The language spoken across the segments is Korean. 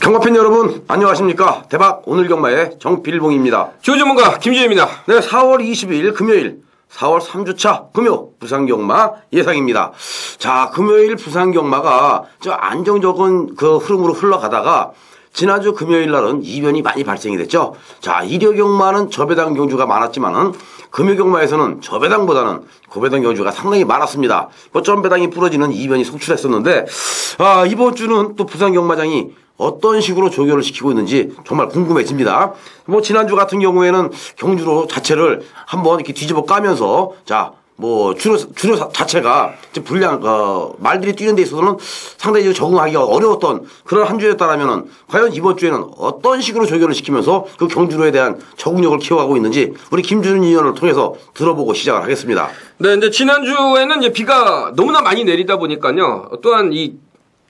경마팬 여러분 안녕하십니까. 대박 오늘 경마의 정필봉입니다. 주전문가 김주현입니다. 네, 4월 22일 금요일 4월 3주차 금요 부산경마 예상입니다. 자, 금요일 부산경마가 저 안정적인 그 흐름으로 흘러가다가 지난주 금요일 날은 이변이 많이 발생이 됐죠. 자, 일요경마는 저배당 경주가 많았지만은 금요경마에서는 저배당보다는 고배당 경주가 상당히 많았습니다. 전배당이 부러지는 이변이 속출했었는데, 이번 주는 또 부산경마장이 어떤 식으로 조결을 시키고 있는지 정말 궁금해집니다. 지난주 같은 경우에는 경주로 자체를 한번 이렇게 뒤집어 까면서, 자, 주로 자체가 말들이 뛰는 데 있어서는 상당히 적응하기가 어려웠던 그런 한 주였다라면은 과연 이번 주에는 어떤 식으로 조결을 시키면서 그 경주로에 대한 적응력을 키워가고 있는지 우리 김준희 의원을 통해서 들어보고 시작을 하겠습니다. 네, 근데 지난주에는 이제 비가 너무나 많이 내리다 보니까요. 또한 이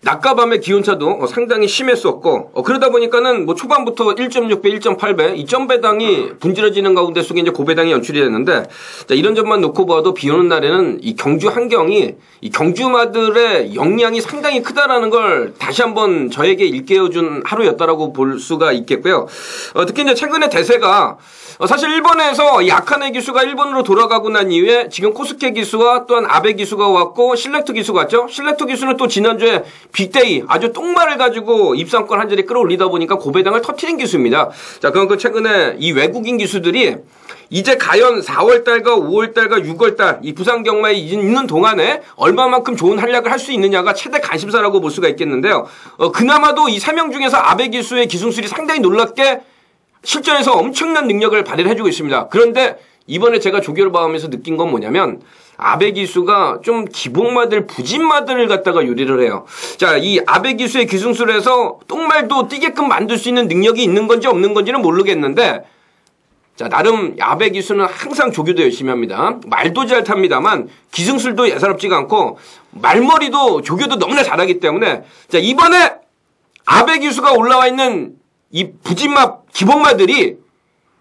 낮과 밤의 기온차도 상당히 심했었고, 그러다 보니까는 초반부터 1.6배, 1.8배, 이 점배당이 분질러지는 가운데 속에 이제 고배당이 연출이 됐는데, 자, 이런 점만 놓고 봐도 비 오는 날에는 이 경주 환경이, 이 경주마들의 역량이 상당히 크다라는 걸 다시 한번 저에게 일깨워준 하루였다라고 볼 수가 있겠고요. 특히 이제 최근에 대세가 사실 일본에서 이 아카네 기수가 일본으로 돌아가고 난 이후에 지금 코스케 기수와 또한 아베 기수가 왔고 실렉트 기수가 왔죠. 실렉트 기수는 또 지난주에 빅데이 아주 똥말을 가지고 입상권 한 자리 끌어올리다 보니까 고배당을 터트린 기수입니다. 자, 그만큼 최근에 이 외국인 기수들이 이제 과연 4월달과 5월달과 6월달 이 부산경마에 있는 동안에 얼마만큼 좋은 활약을 할 수 있느냐가 최대 관심사라고 볼 수가 있겠는데요. 그나마도 이 3명 중에서 아베 기수의 기승술이 상당히 놀랍게 실전에서 엄청난 능력을 발휘를 해주고 있습니다. 그런데 이번에 제가 조교를 봐오면서 느낀 건 뭐냐면 아베 기수가 좀 기복마들 부진마들을 갖다가 요리를 해요. 자, 이 아베 기수의 기승술에서 똥말도 뛰게끔 만들 수 있는 능력이 있는 건지 없는 건지는 모르겠는데, 자, 나름 아베 기수는 항상 조교도 열심히 합니다. 말도 잘 탑니다만 기승술도 예사롭지가 않고 말머리도 조교도 너무나 잘하기 때문에, 자, 이번에 아베 기수가 올라와 있는 이 부진마 기복마들이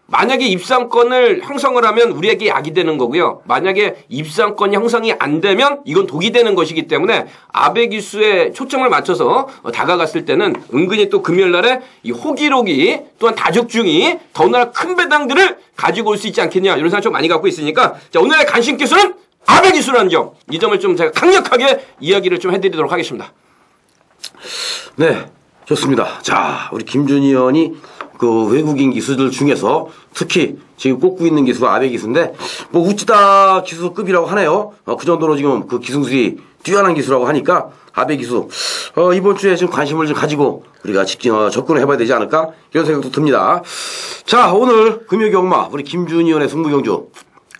만약에 입상권을 형성을 하면 우리에게 약이 되는 거고요. 만약에 입상권이 형성이 안 되면 이건 독이 되는 것이기 때문에 아베 기수에 초점을 맞춰서 다가갔을 때는 은근히 또 금요일 날에 이 호기록이 또한 다적중이 더나 큰 배당들을 가지고 올 수 있지 않겠냐 이런 생각 좀 많이 갖고 있으니까, 자, 오늘의 간신 기수는 아베 기수라는 점, 이 점을 좀 제가 강력하게 이야기를 좀 해드리도록 하겠습니다. 네, 좋습니다. 자, 우리 김준희 의원이 그 외국인 기수들 중에서 특히 지금 꼽고 있는 기수가 아베 기수인데 우찌다 기수급이라고 하네요. 그 정도로 지금 그 기승술이 뛰어난 기수라고 하니까 아베 기수 이번 주에 좀 관심을 좀 가지고 우리가 접근을 해봐야 되지 않을까 이런 생각도 듭니다. 자, 오늘 금요경마 우리 김준희 의원의 승부경주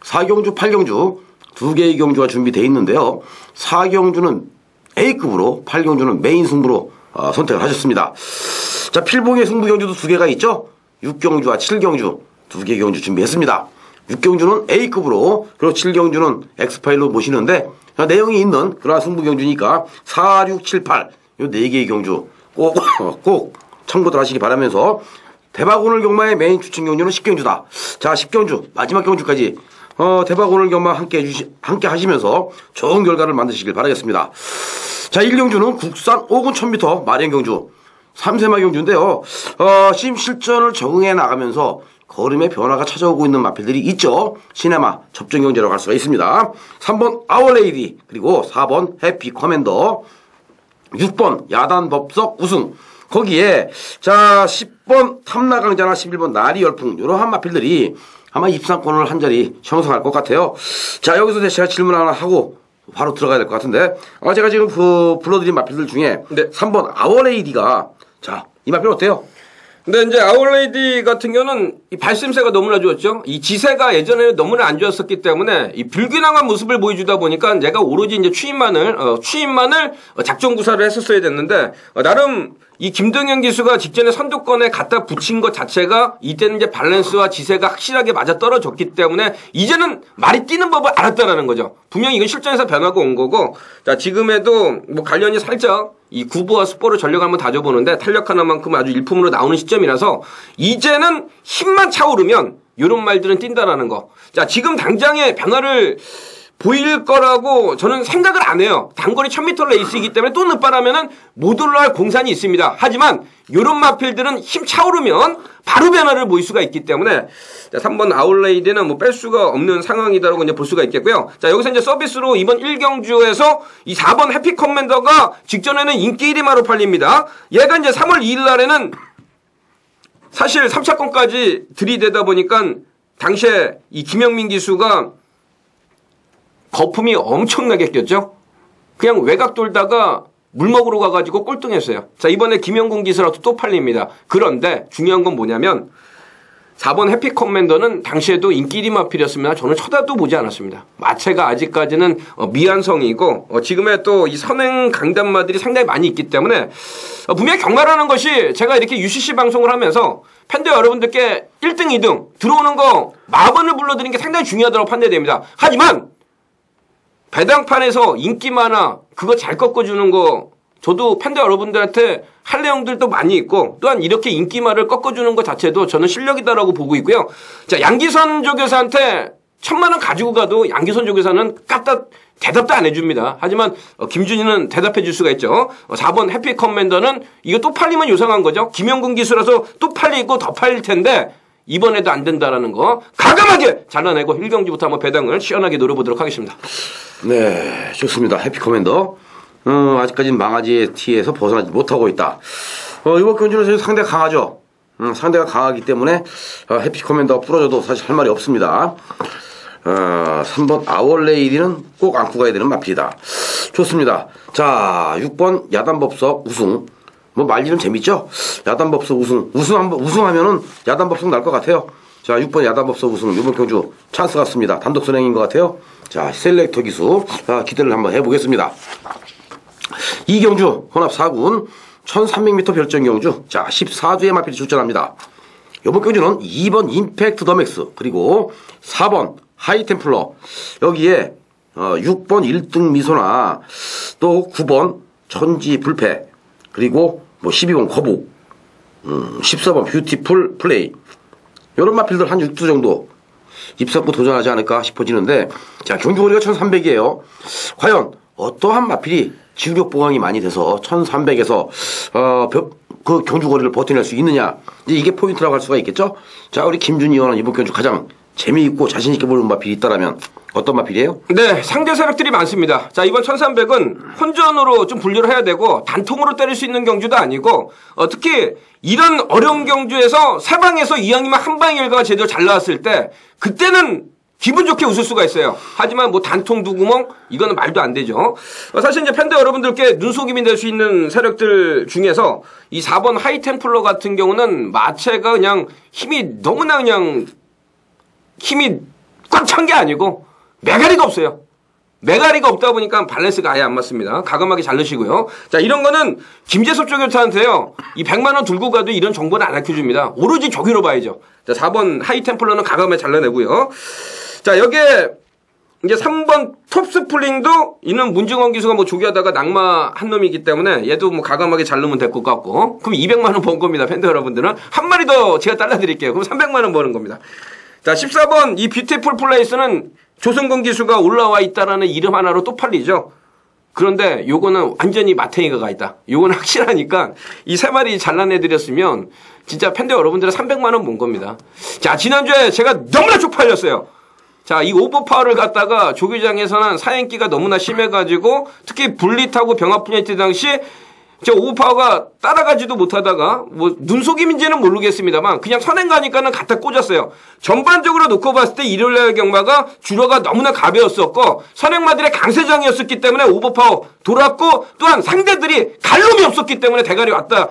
4경주 8경주 두 개의 경주가 준비되어 있는데요. 4경주는 A급으로 8경주는 메인 승부로 선택을 하셨습니다. 자, 필봉의 승부 경주도 두 개가 있죠. 6경주와 7경주 두 개 경주 준비했습니다. 6경주는 A급으로, 그리고 7경주는 X파일로 모시는데 내용이 있는 그러한 승부 경주니까 4, 6, 7, 8 요 네 개의 경주 꼭 참고들 하시기 바라면서, 대박 오늘 경마의 메인 추천 경주는 10경주다. 자, 10경주 마지막 경주까지 대박 오늘 경마 함께 하시면서 좋은 결과를 만드시길 바라겠습니다. 자, 1경주는 국산 5군 1000m 마련경주 3세마 경주인데요. 지금 실전을 적응해 나가면서 걸음의 변화가 찾아오고 있는 마필들이 있죠. 시네마 접전 경주라고 할 수가 있습니다. 3번 아워레이디, 그리고 4번 해피 커맨더, 6번 야단 법석 우승, 거기에 자 10번 탐나강자나 11번 나리 열풍, 이러한 마필들이 아마 입상권을 한 자리 형성할 것 같아요. 자, 여기서 제가 질문 하나 하고 바로 들어가야 될 것 같은데, 제가 지금 불러드린 마필들 중에 네. 3번 아워레이디가, 자, 이 마필 어때요? 근데 이제 아울레이디 같은 경우는 이 발심세가 너무나 좋았죠. 이 지세가 예전에 너무나 안 좋았었기 때문에 이 불균형한 모습을 보여주다 보니까 내가 오로지 이제 추임만을 작전 구사를 했었어야 됐는데, 나름 이 김동현 기수가 직전에 선두권에 갖다 붙인 것 자체가 이때는 이제 밸런스와 지세가 확실하게 맞아 떨어졌기 때문에 이제는 말이 뛰는 법을 알았다라는 거죠. 분명히 이건 실전에서 변화가 온 거고, 자, 지금에도 관련이 살짝 이 구보와 스포를 전력을 한번 다져보는데 탄력 하나만큼 아주 일품으로 나오는 시점이라서 이제는 힘만 차오르면 이런 말들은 뛴다라는 거. 자, 지금 당장의 변화를 보일 거라고 저는 생각을 안 해요. 단거리 1000m 레이스이기 때문에 또 늦바라면은 못 올라갈 공산이 있습니다. 하지만 요런 마필들은 힘 차오르면 바로 변화를 보일 수가 있기 때문에 자, 3번 아울레이드는 뭐 뺄 수가 없는 상황이다라고 이제 볼 수가 있겠고요. 자, 여기서 이제 서비스로 이번 1경주에서 이 4번 해피 커맨더가 직전에는 인기 1위마로 팔립니다. 얘가 이제 3월 2일 날에는 사실 3차권까지 들이대다 보니까 당시에 이 김영민 기수가 거품이 엄청나게 꼈죠. 그냥 외곽 돌다가 물 먹으러 가가지고 꼴등했어요. 자, 이번에 김영군 기수라도 또 팔립니다. 그런데 중요한 건 뭐냐면 4번 해피 커맨더는 당시에도 인기 1위 마필이었으면 저는 쳐다도 보지 않았습니다. 마체가 아직까지는 미완성이고 지금의 또 이 선행 강단마들이 상당히 많이 있기 때문에 분명히 경마라는 것이 제가 이렇게 UCC 방송을 하면서 팬들 여러분들께 1등, 2등 들어오는 거 마번을 불러드리는 게 상당히 중요하다고 판단됩니다. 하지만 배당판에서 인기 많아 그거 잘 꺾어주는 거 저도 팬들 여러분들한테 할 내용들도 많이 있고 또한 이렇게 인기말을 꺾어주는 것 자체도 저는 실력이다라고 보고 있고요. 자, 양기선 조교사한테 1000만 원 가지고 가도 양기선 조교사는 까딱 대답도 안 해줍니다. 하지만 김준희는 대답해 줄 수가 있죠. 4번 해피 커맨더는 이거 또 팔리면 요상한 거죠. 김영군 기수라서 또 팔리고 더 팔릴 텐데 이번에도 안 된다라는 거 가감하게 잘라내고 1경주부터 한번 배당을 시원하게 노려보도록 하겠습니다. 네, 좋습니다. 해피 커맨더. 아직까지는 망아지의 티에서 벗어나지 못하고 있다. 이번 경주는 상대가 강하죠. 상대가 강하기 때문에 해피 커맨더가 부러져도 사실 할 말이 없습니다. 3번 아월레이디는 꼭 안고 가야 되는 마필이다. 좋습니다. 자, 6번 야단법석 우승. 뭐 말리는 재밌죠? 야단법석 우승하면은 야단법석 날 것 같아요. 자, 6번 야단법석 우승. 이번 경주 찬스 같습니다. 단독 선행인 것 같아요. 자, 셀렉터 기수. 기대를 한번 해보겠습니다. 이경주 혼합 4군 1300m 별정 경주. 자, 14주의 마필이 출전합니다. 이번 경주는 2번 임팩트 더맥스 그리고 4번 하이템플러 여기에 6번 1등 미소나 또 9번 천지 불패 그리고 뭐 12번 거북 14번 뷰티풀 플레이 이런 마필들 한 6주 정도 입상부 도전하지 않을까 싶어지는데 자, 경주거리가 1300이에요. 과연 어떠한 마필이 지구력 보강이 많이 돼서 1300에서 그 경주거리를 버텨낼 수 있느냐 이제 이게 포인트라고 할 수가 있겠죠. 자, 우리 김준희 의원은 이번 경주 가장 재미있고 자신있게 보는 마필이 있다라면 어떤 마필이에요? 네, 상대 세력들이 많습니다. 자, 이번 1300은 혼전으로 좀 분류를 해야 되고 단통으로 때릴 수 있는 경주도 아니고 특히 이런 어려운 경주에서 세 방에서 이왕이면 한 방의 결과가 제대로 잘 나왔을 때 그때는 기분 좋게 웃을 수가 있어요. 하지만 뭐 단통 두 구멍 이거는 말도 안 되죠. 사실 이제 팬들 여러분들께 눈속임이 될 수 있는 세력들 중에서 이 4번 하이템플러 같은 경우는 마체가 그냥 힘이 너무나 그냥 힘이 꽉 찬 게 아니고 메가리가 없어요. 메가리가 없다 보니까 밸런스가 아예 안 맞습니다. 가감하게 잘 넣으시고요. 자, 이런 거는 김재섭 조교사한테요. 이 100만 원 들고 가도 이런 정보는 안 알려줍니다. 오로지 조교로 봐야죠. 자, 4번 하이템플러는 가감하게 잘라내고요. 자, 여기에 이제 3번 톱스플링도 이는 문중원 기수가 뭐 조교하다가 낙마한 놈이기 때문에 얘도 뭐 가감하게 잘 넣으면 될 것 같고 그럼 200만 원 번 겁니다. 팬들 여러분들은 한 마리 더 제가 잘라드릴게요. 그럼 300만 원 버는 겁니다. 자, 14번 이 뷰티풀 플레이스는 조성근 기수가 올라와 있다라는 이름 하나로 또 팔리죠. 그런데 요거는 완전히 마탱이가 가 있다. 요거는 확실하니까 이 세 마리 잘라내드렸으면 진짜 팬들 여러분들은 300만 원 본 겁니다. 자, 지난주에 제가 너무나 쪽팔렸어요. 자, 이 오버파워를 갖다가 조교장에서는 사행기가 너무나 심해가지고 특히 분리타고 병합분야때 당시 저 오버파워가 따라가지도 못하다가 뭐 눈속임인지는 모르겠습니다만 그냥 선행 가니까는 갖다 꽂았어요. 전반적으로 놓고 봤을 때 일요일날 경마가 주로가 너무나 가벼웠었고 선행마들의 강세장이었었기 때문에 오버파워 돌았고 또한 상대들이 갈 놈이 없었기 때문에 대가리 왔다.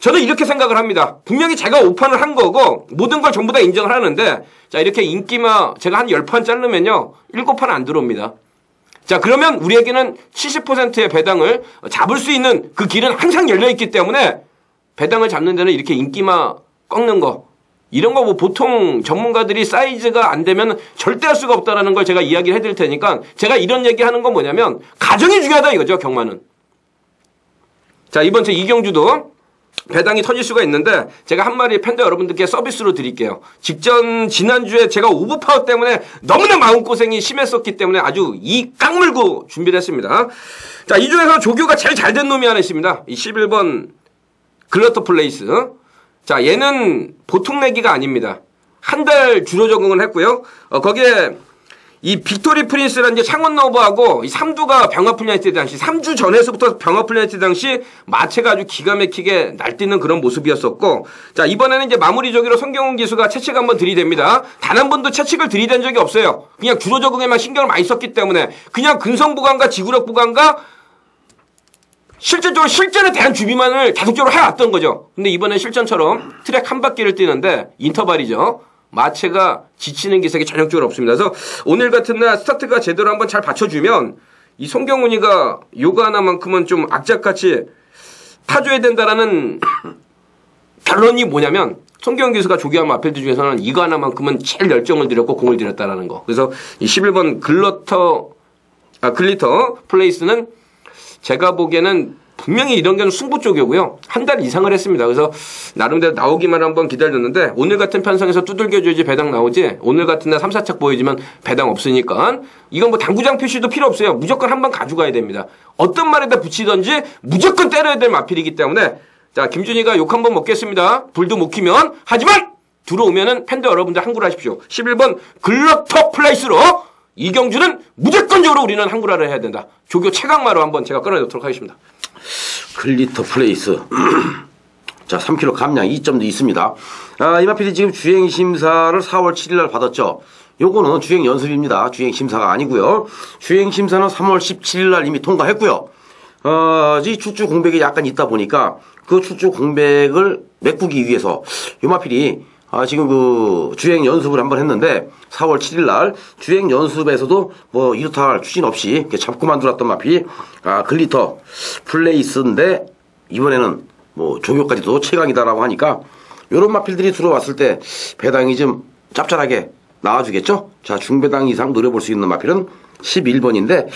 저는 이렇게 생각을 합니다. 분명히 제가 오판을 한 거고 모든 걸 전부 다 인정을 하는데 자, 이렇게 인기마 제가 한 10판 자르면요 7판 안 들어옵니다. 자, 그러면 우리에게는 70%의 배당을 잡을 수 있는 그 길은 항상 열려있기 때문에 배당을 잡는 데는 이렇게 인기마 꺾는 거 이런 거 뭐 보통 전문가들이 사이즈가 안 되면 절대 할 수가 없다라는 걸 제가 이야기를 해드릴 테니까 제가 이런 얘기 하는 건 뭐냐면 가정이 중요하다 이거죠. 경마는. 자, 이번 주 이경주도 배당이 터질 수가 있는데 제가 한 마리 팬더 여러분들께 서비스로 드릴게요. 지난주에 제가 오버파워 때문에 너무나 마음고생이 심했었기 때문에 아주 이 깡물고 준비를 했습니다. 자, 이 중에서 조교가 제일 잘 된 놈이 하나 있습니다. 이 11번 글러터 플레이스. 자, 얘는 보통 내기가 아닙니다. 한 달 주로 적응을 했고요. 거기에 이 빅토리 프린스라는 이제 창원 러브하고 이 삼두가 병합 플래니트 당시 3주 전에서부터 병합 플래니트 당시 마체가 아주 기가 막히게 날뛰는 그런 모습이었었고, 자, 이번에는 이제 마무리 조기로 성경훈 기수가 채찍 한번 들이댑니다. 단 한 번도 채찍을 들이댄 적이 없어요. 그냥 주로 적응에만 신경을 많이 썼기 때문에 그냥 근성부관과 지구력 부관과 실질적으로 실전에 대한 준비만을 계속적으로 해왔던 거죠. 근데 이번엔 실전처럼 트랙 한 바퀴를 뛰는데 인터벌이죠. 마체가 지치는 기색이 전형적으로 없습니다. 그래서 오늘 같은 날 스타트가 제대로 한번 잘 받쳐주면 이 송경훈이가 요거 하나만큼은 좀 악착같이 타줘야 된다라는 결론이 뭐냐면 송경훈 기수가 조기한 마필드 중에서는 이거 하나만큼은 제일 열정을 들였고 공을 들였다라는 거. 그래서 이 11번 글리터 플레이스는 제가 보기에는 분명히 이런 경우는 승부 쪽이고요. 한 달 이상을 했습니다. 그래서 나름대로 나오기만 한번 기다렸는데 오늘 같은 편성에서 두들겨줘야지 배당 나오지, 오늘 같은 날 3, 4착 보이지만 배당 없으니까 이건 뭐 당구장 표시도 필요 없어요. 무조건 한번 가져가야 됩니다. 어떤 말에다 붙이든지 무조건 때려야 될 마필이기 때문에 자, 김준희가 욕 한번 먹겠습니다. 불도 못 켜면. 하지만 들어오면은 팬더 여러분들 항구를 하십시오. 11번 글러터 플레이스로 이경주는 무조건적으로 우리는 항구라를 해야 된다. 조교 최강마로 한번 제가 끌어내도록 하겠습니다. 글리터 플레이스. 자, 3kg 감량 2점도 있습니다. 이마필이 지금 주행심사를 4월 7일 날 받았죠. 요거는 주행연습입니다. 주행심사가 아니고요. 주행심사는 3월 17일 날 이미 통과했고요. 이 출주 공백이 약간 있다 보니까 그 출주 공백을 메꾸기 위해서 요마필이 지금 그 주행 연습을 한번 했는데 4월 7일 날 주행 연습에서도 뭐 이렇다 할 추진 없이 이렇게 잡고만 들었던 마필이 글리터 플레이스인데 이번에는 뭐 조교까지도 최강이다라고 하니까 요런 마필들이 들어왔을 때 배당이 좀 짭짤하게 나와주겠죠. 자, 중배당 이상 노려볼 수 있는 마필은 11번인데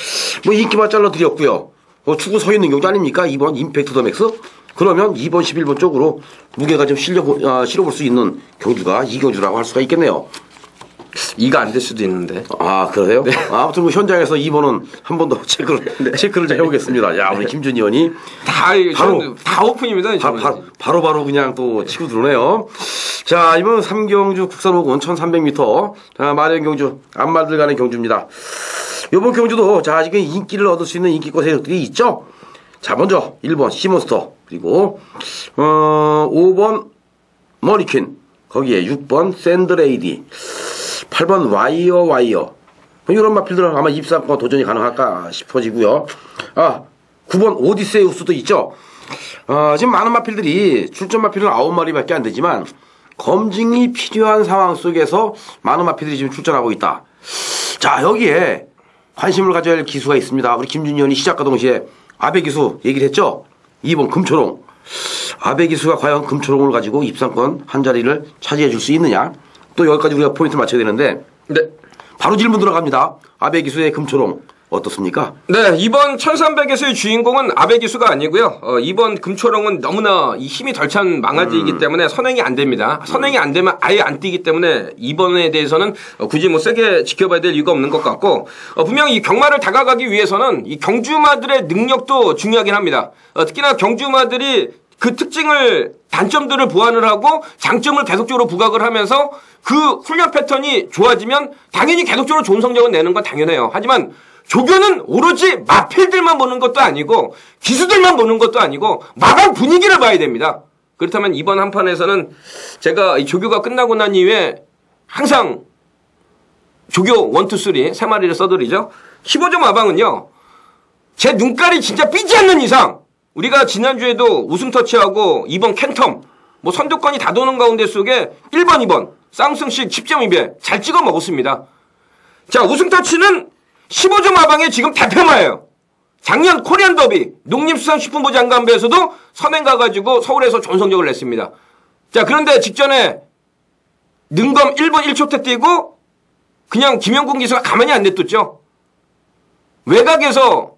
뭐 인기만 잘라드렸고요. 추구 서 있는 경주 아닙니까? 2번 임팩트 더 맥스. 그러면 2번 11번 쪽으로 무게가 좀 실어볼 수 있는 경주가 이 경주라고 할 수가 있겠네요. 2가 안 될 수도 있는데. 그래요? 네. 아무튼 뭐 현장에서 2번은 한 번 더 체크를 좀 해보겠습니다. 야, 우리 김준희 의원이 다 오픈입니다. 바로 그냥 또 치고 들어오네요. 자, 이번 3경주 국산 5군 1300m 마련 경주 안마들 가는 경주입니다. 이번 경주도 자, 지금 인기를 얻을 수 있는 인기권 세력들이 있죠. 자, 먼저 1번 시몬스터, 그리고 5번 머리퀸, 거기에 6번 샌드레이디, 8번 와이어 이런 마필들은 아마 입상과 도전이 가능할까 싶어지고요. 9번 오디세우스도 있죠. 지금 많은 마필들이 출전 마필은 9마리밖에 안 되지만 검증이 필요한 상황 속에서 많은 마필들이 지금 출전하고 있다. 자, 여기에 관심을 가져야 할 기수가 있습니다. 우리 김준희 의원이 시작과 동시에 아베 기수 얘기를 했죠. 2번 금초롱. 아베 기수가 과연 금초롱을 가지고 입상권 한 자리를 차지해 줄 수 있느냐. 또 여기까지 우리가 포인트 맞춰야 되는데. 네. 바로 질문 들어갑니다. 아베 기수의 금초롱 어떻습니까? 네, 이번 1300에서의 주인공은 아베 기수가 아니고요. 이번 금초롱은 너무나 이 힘이 덜 찬 망아지이기 때문에 선행이 안 됩니다. 선행이 안 되면 아예 안 뛰기 때문에 이번에 대해서는 굳이 뭐 세게 지켜봐야 될 이유가 없는 것 같고, 분명히 이 경마를 다가가기 위해서는 이 경주마들의 능력도 중요하긴 합니다. 특히나 경주마들이 그 특징을, 단점들을 보완을 하고 장점을 계속적으로 부각을 하면서 그 훈련 패턴이 좋아지면 당연히 계속적으로 좋은 성적을 내는 건 당연해요. 하지만 조교는 오로지 마필들만 보는 것도 아니고 기수들만 보는 것도 아니고 마방 분위기를 봐야 됩니다. 그렇다면 이번 한판에서는 제가 이 조교가 끝나고 난 이후에 항상 조교 1, 2, 3 3마리를 써드리죠. 15점 마방은요, 제 눈깔이 진짜 삐지 않는 이상, 우리가 지난주에도 우승 터치하고 2번 캔텀 뭐 선두권이 다 도는 가운데 속에 1번 2번 쌍승식 10점 2배 잘 찍어 먹었습니다. 자, 우승 터치는 15점 마방에 지금 대표마예요. 작년 코리안 더비 농림수산식품부 장관배에서도 선행 가가지고 서울에서 좋은 성적을 냈습니다. 자, 그런데 직전에 능검 1번 1초태 뛰고 그냥 김영군 기수가 가만히 안 냅뒀죠. 외곽에서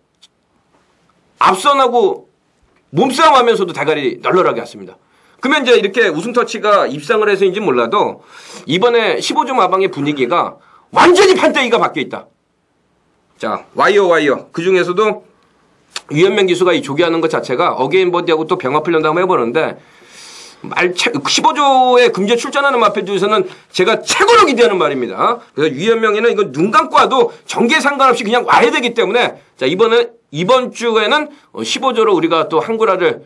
앞선하고 몸싸움 하면서도 대가리 널널하게 왔습니다. 그러면 이제 이렇게 우승 터치가 입상을 해서인지 몰라도 이번에 15조 마방의 분위기가 완전히 판때기가 바뀌어 있다. 자, 와이어. 그 중에서도 유현명 기수가 이 조기하는 것 자체가 어게인 버디하고 또 병합훈련도 한번 해보는데 15조의 금주에 출전하는 마필 중에서는 제가 최고로 기대하는 말입니다. 그래서 유현명이는 이거 눈 감고 와도 전개 상관없이 그냥 와야 되기 때문에 자, 이번 주에는 15조로 우리가 또 한구라를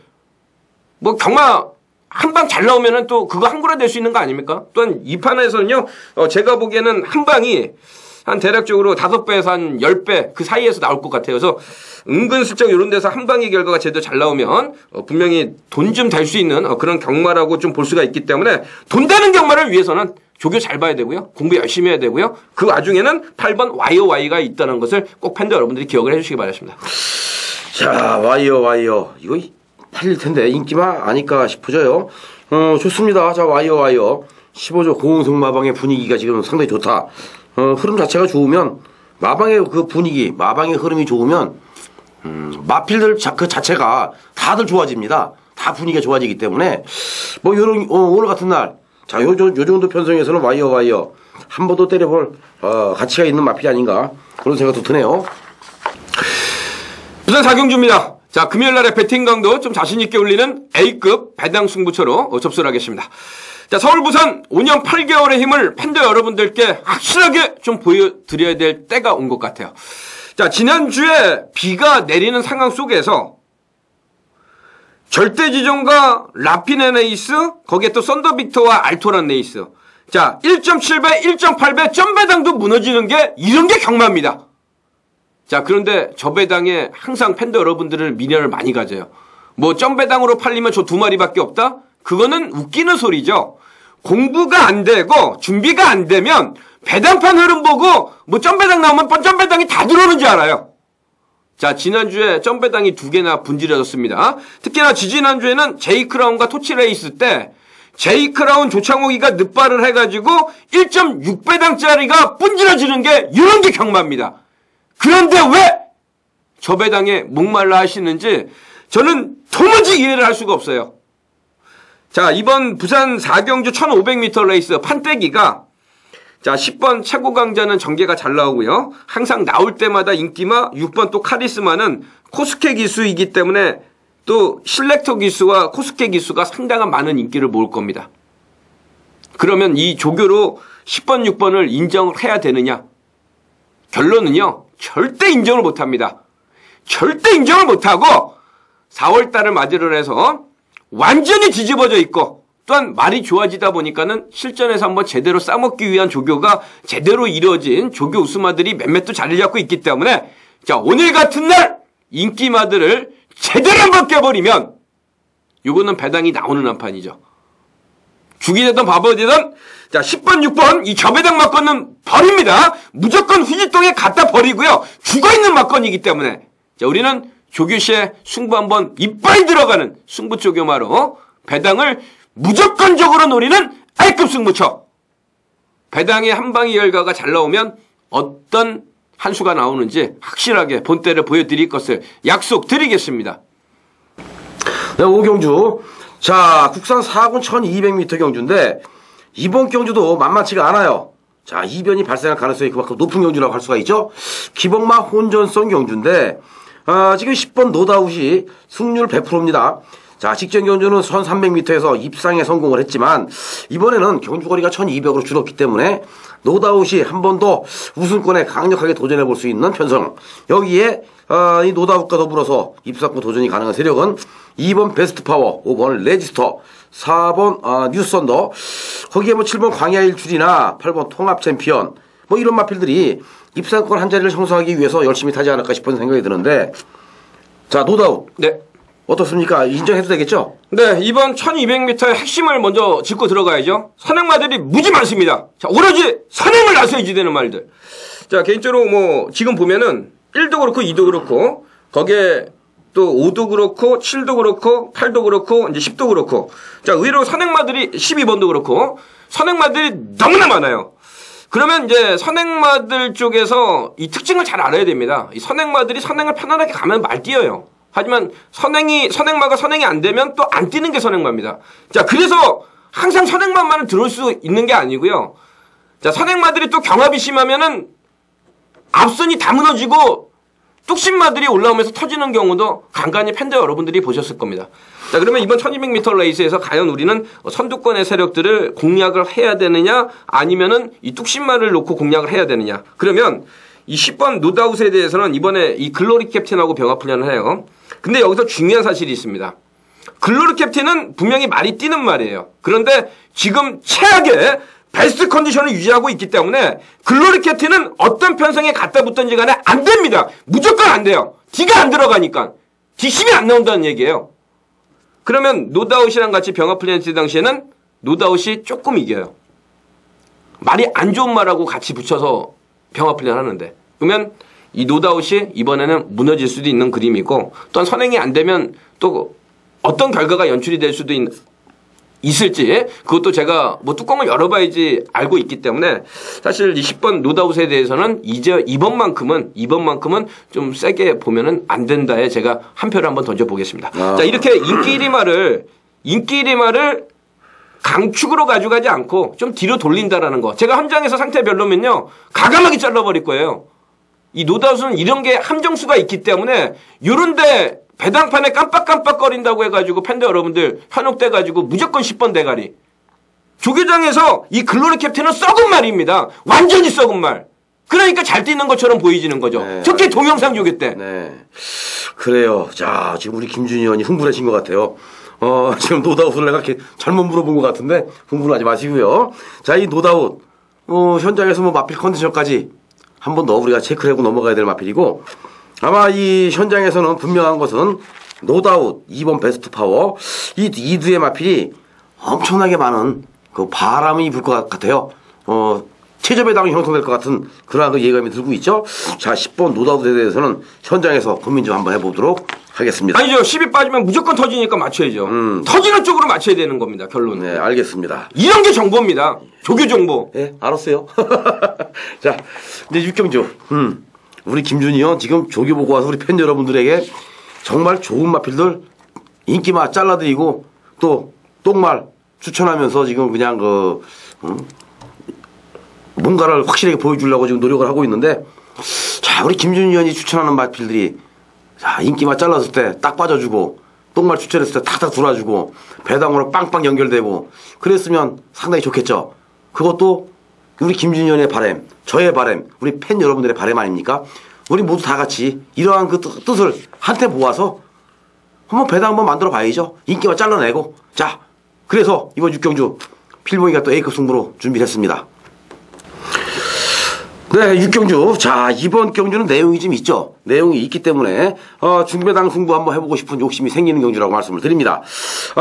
뭐 경마 한 방 잘 나오면은 또 그거 한구라 될 수 있는 거 아닙니까? 또한 이 판에서는요, 제가 보기에는 한 방이 한 대략적으로 5배에서 한 10배 그 사이에서 나올 것 같아요. 그래서 은근슬쩍 이런 데서 한 방의 결과가 제대로 잘 나오면 분명히 돈 좀 될 수 있는 그런 경마라고 좀 볼 수가 있기 때문에 돈 되는 경마를 위해서는 조교 잘 봐야 되고요. 공부 열심히 해야 되고요. 그 와중에는 8번 와이어가 있다는 것을 꼭 팬들 여러분들이 기억을 해주시기 바랍니다. 자, 와이어. 이거 팔릴 텐데 인기만 아닐까 싶어져요. 좋습니다. 자, 와이어. 15조 고흥성 마방의 분위기가 지금 상당히 좋다. 흐름 자체가 좋으면 마방의 그 분위기, 마방의 흐름이 좋으면 마필들 그 자체가 다들 좋아집니다. 다 분위기가 좋아지기 때문에 뭐 요런 오늘 같은 날, 자, 요 정도 편성에서는 와이어 한 번 더 때려볼 가치가 있는 마필이 아닌가 그런 생각도 드네요. 부산 사경주입니다. 자, 금요일날의 배팅 강도 좀 자신있게 올리는 A급 배당 승부처로 접수를 하겠습니다. 자, 서울 부산 5년 8개월의 힘을 팬들 여러분들께 확실하게 좀 보여드려야 될 때가 온 것 같아요. 자, 지난주에 비가 내리는 상황 속에서 절대지존과 라피네 네이스, 거기에 또 썬더빅터와 알토란 네이스. 자, 1.7배, 1.8배 점배당도 무너지는 게 이런 게 경마입니다. 자, 그런데 저 배당에 항상 팬들 여러분들을 미련을 많이 가져요. 뭐 점배당으로 팔리면 저 2마리밖에 없다? 그거는 웃기는 소리죠. 공부가 안 되고 준비가 안 되면 배당판 흐름 보고 뭐 점배당 나오면 점배당이 다 들어오는 줄 알아요. 자, 지난주에 점배당이 2개나 분질해졌습니다. 특히나 지지난주에는 제이크라운과 토치레이스 때 제이크라운 조창호기가 늑발을 해가지고 1.6배당짜리가 분질러지는 게 이런 게 경마입니다. 그런데 왜 저 배당에 목말라 하시는지 저는 도무지 이해를 할 수가 없어요. 자, 이번 부산 4경주 1500m 레이스 판때기가 자, 10번 최고 강자는 전개가 잘 나오고요. 항상 나올 때마다 인기마 6번 또 카리스마는 코스케 기수이기 때문에 또 실렉터 기수와 코스케 기수가 상당한 많은 인기를 모을 겁니다. 그러면 이 조교로 10번, 6번을 인정을 해야 되느냐? 결론은요, 절대 인정을 못합니다. 절대 인정을 못하고 4월달을 맞이를 해서 완전히 뒤집어져 있고 또한 말이 좋아지다 보니까는 실전에서 한번 제대로 싸먹기 위한 조교가 제대로 이루어진 조교 우스마들이 몇몇 또 자리를 잡고 있기 때문에 자, 오늘 같은 날 인기마들을 제대로 한번 깨버리면 요거는 배당이 나오는 한판이죠. 죽이 되든 바보 되든 자, 10번, 6번 이 저배당 막건은 버립니다. 무조건 후지동에 갖다 버리고요. 죽어있는 막건이기 때문에 자, 우리는 조교시에 승부 한번 이빨 들어가는 승부 조교마로 배당을 무조건적으로 노리는 A급 승부처. 배당의 한방의 결과가 잘 나오면 어떤 한 수가 나오는지 확실하게 본때를 보여드릴 것을 약속드리겠습니다. 네, 5경주. 자, 국산 4군 1200m 경주인데 이번 경주도 만만치가 않아요. 자, 이변이 발생할 가능성이 그만큼 높은 경주라고 할 수가 있죠. 기복마 혼전성 경주인데 지금 10번 노다웃이 승률 100%입니다. 자, 직전 경주는 1300m에서 입상에 성공을 했지만 이번에는 경주거리가 1200으로 줄었기 때문에 노다웃이 한 번 더 우승권에 강력하게 도전해 볼 수 있는 편성. 여기에 이 노다웃과 더불어서 입상권 도전이 가능한 세력은 2번 베스트파워, 5번 레지스터, 4번 뉴스썬더, 거기에 뭐 7번 광야일출이나 8번 통합챔피언 뭐 이런 마필들이 입상권 한 자리를 형성하기 위해서 열심히 타지 않을까 싶은 생각이 드는데 자, 노다웃. 네. 어떻습니까? 인정해도 되겠죠? 네, 이번 1200m의 핵심을 먼저 짚고 들어가야죠. 선행마들이 무지 많습니다. 자, 오로지 선행을 나서야지 되는 말들. 자, 개인적으로 뭐 지금 보면은 1도 그렇고 2도 그렇고 거기에 또 5도 그렇고 7도 그렇고 8도 그렇고 이제 10도 그렇고 자, 의외로 선행마들이 12번도 그렇고 선행마들이 너무나 많아요. 그러면 이제 선행마들 쪽에서 이 특징을 잘 알아야 됩니다. 이 선행마들이 선행을 편안하게 가면 말 뛰어요. 하지만 선행마가 선행이 안 되면 또 안 뛰는 게 선행마입니다. 자, 그래서 항상 선행마만을 들을 수 있는 게 아니고요. 자, 선행마들이 또 경합이 심하면은 앞선이 다 무너지고 뚝심마들이 올라오면서 터지는 경우도 간간히 팬들 여러분들이 보셨을 겁니다. 자, 그러면 이번 1200m 레이스에서 과연 우리는 선두권의 세력들을 공략을 해야 되느냐, 아니면은 이 뚝심마를 놓고 공략을 해야 되느냐. 그러면 이 10번 노다웃에 대해서는 이번에 이 글로리 캡틴하고 병합 훈련을 해요. 근데 여기서 중요한 사실이 있습니다. 글로리 캡틴은 분명히 말이 뛰는 말이에요. 그런데 지금 최악의 베스트 컨디션을 유지하고 있기 때문에 글로리 캡틴은 어떤 편성에 갖다 붙든지 간에 안 됩니다. 무조건 안 돼요. D가 안 들어가니까. D10이 안 나온다는 얘기예요. 그러면 노다웃이랑 같이 병합 훈련했을 당시에는 노다웃이 조금 이겨요. 말이 안 좋은 말하고 같이 붙여서 병합 훈련하는데. 그러면 이 노다웃이 이번에는 무너질 수도 있는 그림이고, 또한 선행이 안 되면 또 어떤 결과가 연출이 될 수도 있을지, 그것도 제가 뭐 뚜껑을 열어봐야지 알고 있기 때문에 사실 이 10번 노다웃에 대해서는 이제 이번만큼은 좀 세게 보면은 안 된다에 제가 한 표를 한번 던져보겠습니다. 자, 이렇게 인기리마를 강축으로 가져가지 않고 좀 뒤로 돌린다라는 거. 제가 현장에서 상태 별로면요, 가감하게 잘라버릴 거예요. 이 노다웃은 이런 게 함정수가 있기 때문에 요런데 배당판에 깜빡깜빡거린다고 해가지고 팬들 여러분들 현혹돼가지고 무조건 10번 대가리. 조교장에서 이 글로리 캡틴은 썩은 말입니다. 완전히 썩은 말. 그러니까 잘 뛰는 것처럼 보이지는 거죠. 네. 특히 동영상 조교 때. 네. 그래요. 자, 지금 우리 김준희 의원이 흥분하신 것 같아요. 지금 노다웃을 내가 이렇게 잘못 물어본 것 같은데 흥분하지 마시고요. 자, 이 노다웃, 현장에서 뭐 마필 컨디션까지 한 번 더 우리가 체크를 하고 넘어가야 될 마필이고, 아마 이 현장에서는 분명한 것은 노다웃 2번 베스트 파워, 이 두의 마필이 엄청나게 많은 그 바람이 불 것 같아요. 최저배당이 형성될 것 같은 그러한 그 예감이 들고 있죠. 자, 10번 노다웃에 대해서는 현장에서 고민 좀 한번 해보도록 하겠습니다. 아니죠. 10이 빠지면 무조건 터지니까 맞춰야죠. 터지는 쪽으로 맞춰야 되는 겁니다. 결론은. 네, 알겠습니다. 이런 게 정보입니다. 조교 정보. 네, 알았어요. 자, 이제 육경주. 우리 김준희 형 지금 조교 보고 와서 우리 팬 여러분들에게 정말 좋은 마필들 인기마 잘라드리고 또 똥말 추천하면서 지금 그냥 뭔가를 확실하게 보여주려고 지금 노력을 하고 있는데, 자, 우리 김준희 형이 추천하는 마필들이, 자, 인기마 잘랐을 때 딱 빠져주고 똥말 추천했을 때 탁탁 돌아주고 배당으로 빵빵 연결되고 그랬으면 상당히 좋겠죠. 그것도 우리 김준희 형의 바람, 저의 바람, 우리 팬 여러분들의 바람 아닙니까? 우리 모두 다 같이 이러한 그 뜻을 한테 모아서 한번 배당 한번 만들어 봐야죠. 인기만 잘라내고. 자, 그래서 이번 육경주 필봉이가 또 A급 승부로 준비를 했습니다. 네, 육경주. 자, 이번 경주는 내용이 좀 있죠. 내용이 있기 때문에 중배당 승부 한번 해보고 싶은 욕심이 생기는 경주라고 말씀을 드립니다.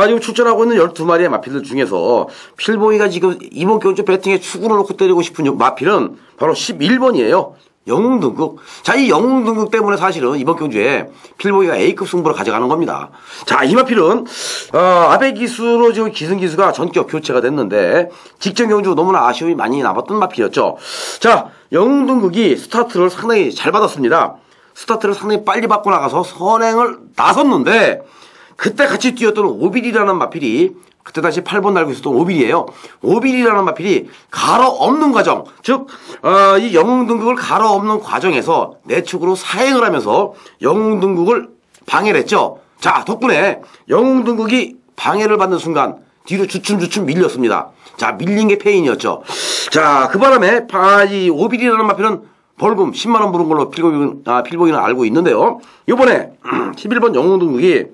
지금 출전하고 있는 12마리의 마필들 중에서 필봉이가 지금 이번 경주 배팅에 축으로 놓고 때리고 싶은 마필은 바로 11번이에요. 영웅등극. 자, 이 영웅등극 때문에 사실은 이번 경주에 필봉이가 A급 승부를 가져가는 겁니다. 자, 이 마필은 아베기수로 지금 기승기수가 전격 교체가 됐는데 직전 경주 너무나 아쉬움이 많이 남았던 마필이었죠. 자, 영웅등극이 스타트를 상당히 잘 받았습니다. 스타트를 상당히 빨리 받고 나가서 선행을 나섰는데, 그때 같이 뛰었던 오빌이라는 마필이, 그때 다시 8번 날고 있었던 오빌이에요. 오빌이라는 마필이 가로 없는 과정, 즉 이 영웅등극을 가로 없는 과정에서 내축으로 사행을 하면서 영웅등극을 방해를 했죠. 자, 덕분에 영웅등극이 방해를 받는 순간 뒤로 주춤주춤 밀렸습니다. 자, 밀린 게 페인이었죠. 자, 그 바람에 이 오빌이라는 마필은 벌금 10만원 부른 걸로 필봉이는 알고 있는데요. 이번에 11번 영웅등극이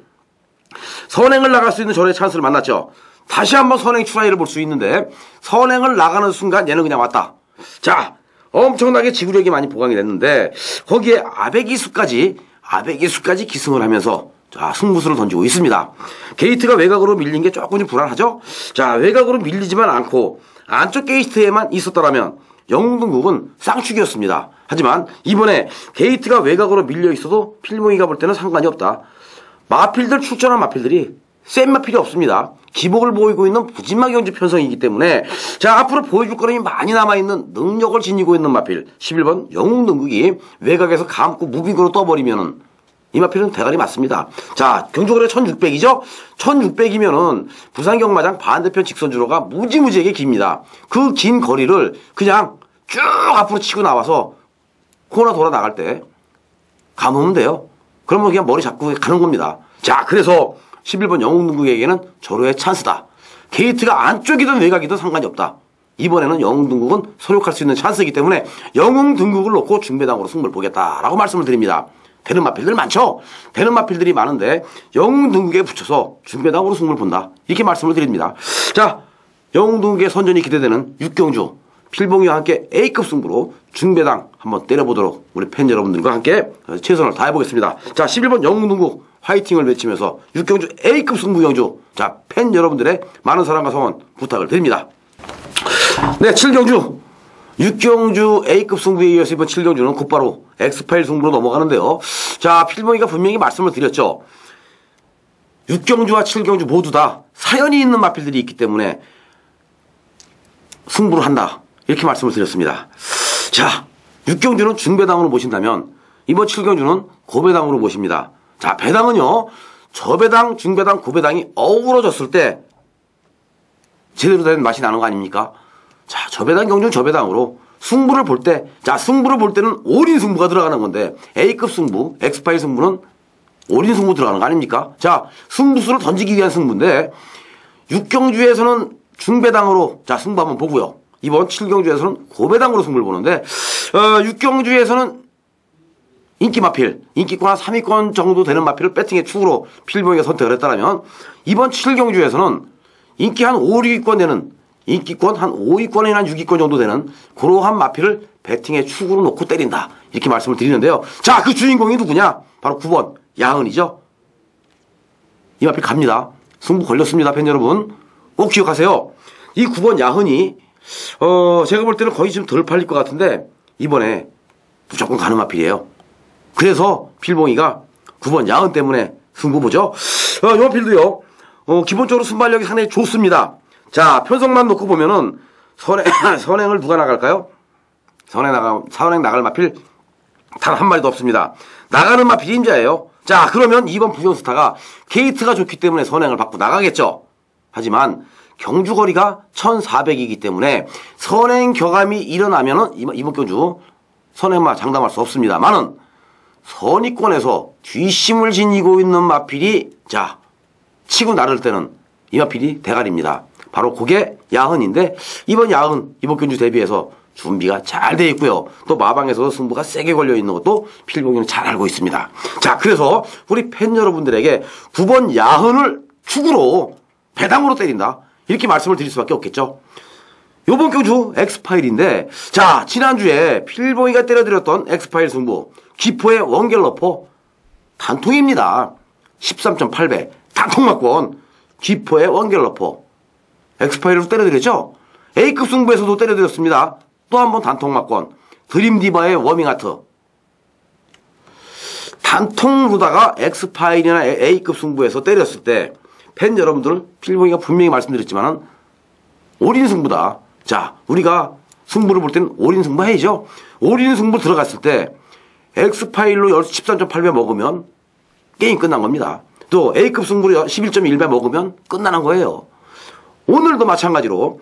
선행을 나갈 수 있는 전의 찬스를 만났죠. 다시 한번 선행 추라이를 볼 수 있는데 선행을 나가는 순간 얘는 그냥 왔다. 자, 엄청나게 지구력이 많이 보강이 됐는데 거기에 아베기수까지 기승을 하면서 자, 승부수를 던지고 있습니다. 게이트가 외곽으로 밀린 게 조금 좀 불안하죠? 자, 외곽으로 밀리지만 않고 안쪽 게이트에만 있었더라면 영웅등극은 쌍축이었습니다. 하지만 이번에 게이트가 외곽으로 밀려 있어도 필봉이가 볼 때는 상관이 없다. 마필들 출전한 마필들이 센 마필이 없습니다. 기복을 보이고 있는 부진마 경주 편성이기 때문에 자, 앞으로 보여줄 거름이 많이 남아있는 능력을 지니고 있는 마필 11번 영웅등극이 외곽에서 감고 무빙으로 떠버리면은 이 마필은 대가리 맞습니다. 자, 경주거리가 1600이죠? 1600이면은 부산경마장 반대편 직선주로가 무지무지하게 깁니다. 그 긴 거리를 그냥 쭉 앞으로 치고 나와서 코너 돌아 나갈 때 감으면 돼요. 그러면 그냥 머리 잡고 가는 겁니다. 자, 그래서 11번 영웅등국에게는 절호의 찬스다. 게이트가 안쪽이든 외곽이든 상관이 없다. 이번에는 영웅등국은 소력할 수 있는 찬스이기 때문에 영웅등국을 놓고 중배당으로 승부를 보겠다라고 말씀을 드립니다. 되는 마필들 많죠? 되는 마필들이 많은데 영웅등국에 붙여서 중배당으로 승부를 본다. 이렇게 말씀을 드립니다. 자, 영웅등국의 선전이 기대되는 육경주 필봉이와 함께 A급 승부로 중배당 한번 때려보도록 우리 팬 여러분들과 함께 최선을 다해보겠습니다. 자, 11번 영웅등국 화이팅을 외치면서 육경주 A급 승부 경주, 자, 팬 여러분들의 많은 사랑과 성원 부탁을 드립니다. 네, 7경주 육경주 A급 승부에 이어서 이번 7경주는 곧바로 X파일 승부로 넘어가는데요. 자, 필봉이가 분명히 말씀을 드렸죠. 6경주와 7경주 모두 다 사연이 있는 마필들이 있기 때문에 승부를 한다. 이렇게 말씀을 드렸습니다. 자, 6경주는 중배당으로 모신다면 이번 7경주는 고배당으로 모십니다. 자, 배당은요, 저배당, 중배당, 고배당이 어우러졌을 때 제대로 된 맛이 나는 거 아닙니까? 자, 저배당 경주는 저배당으로 승부를 볼 때, 자, 승부를 볼 때는 올인 승부가 들어가는 건데 A급 승부, X파일 승부는 올인 승부 들어가는 거 아닙니까? 자, 승부수를 던지기 위한 승부인데 6경주에서는 중배당으로 자, 승부 한번 보고요. 이번 7경주에서는 고배당으로 승부를 보는데 6경주에서는 인기 마필, 인기권 한 3위권 정도 되는 마필을 배팅의 축으로 필봉이가 선택을 했다면 이번 7경주에서는 인기 한 5, 6위권 되는 인기권 한 5위권이나 한 6위권 정도 되는 그러한 마필을 배팅의 축으로 놓고 때린다. 이렇게 말씀을 드리는데요. 자, 그 주인공이 누구냐? 바로 9번 야은이죠. 이 마필 갑니다. 승부 걸렸습니다. 팬 여러분. 꼭 기억하세요. 이 9번 야은이 제가 볼 때는 거의 좀 덜 팔릴 것 같은데 이번에 무조건 가는 마필이에요. 그래서 필봉이가 9번 야은 때문에 승부 보죠. 이 마필도요. 기본적으로 순발력이 상당히 좋습니다. 자, 편성만 놓고 보면은 선행을 누가 나갈까요? 선행 나갈 마필 단 한 마리도 없습니다. 나가는 마필이 임자예요. 자, 그러면 2번 부경스타가 게이트가 좋기 때문에 선행을 받고 나가겠죠. 하지만 경주거리가 1400이기 때문에 선행 격암이 일어나면은 이번 경주 선행만 장담할 수 없습니다만은 선위권에서 뒷심을 지니고 있는 마필이 자, 치고 나를 때는 이 마필이 대가리입니다. 바로 그게 야은인데 이번 야은 이번 경주 대비해서 준비가 잘 돼 있고요. 또 마방에서도 승부가 세게 걸려 있는 것도 필봉이는 잘 알고 있습니다. 자, 그래서 우리 팬 여러분들에게 9번 야은을 축으로 배당으로 때린다. 이렇게 말씀을 드릴 수밖에 없겠죠. 요번 경주 엑스파일인데 자, 지난주에 필봉이가 때려드렸던 엑스파일 승부 기포의 원갤러퍼 단통입니다. 13.8배 단통막권 기포의 원갤러퍼 엑스파일로 때려드렸죠. A급 승부에서도 때려드렸습니다. 또 한 번 단통막권 드림디바의 워밍하트 단통로다가 엑스파일이나 A급 승부에서 때렸을 때 팬 여러분들 필봉이가 분명히 말씀드렸지만은 올인 승부다. 자, 우리가 승부를 볼 때는 올인 승부 해야죠. 올인 승부 들어갔을 때 X파일로 13.8배 먹으면 게임 끝난 겁니다. 또 A급 승부로 11.1배 먹으면 끝나는 거예요. 오늘도 마찬가지로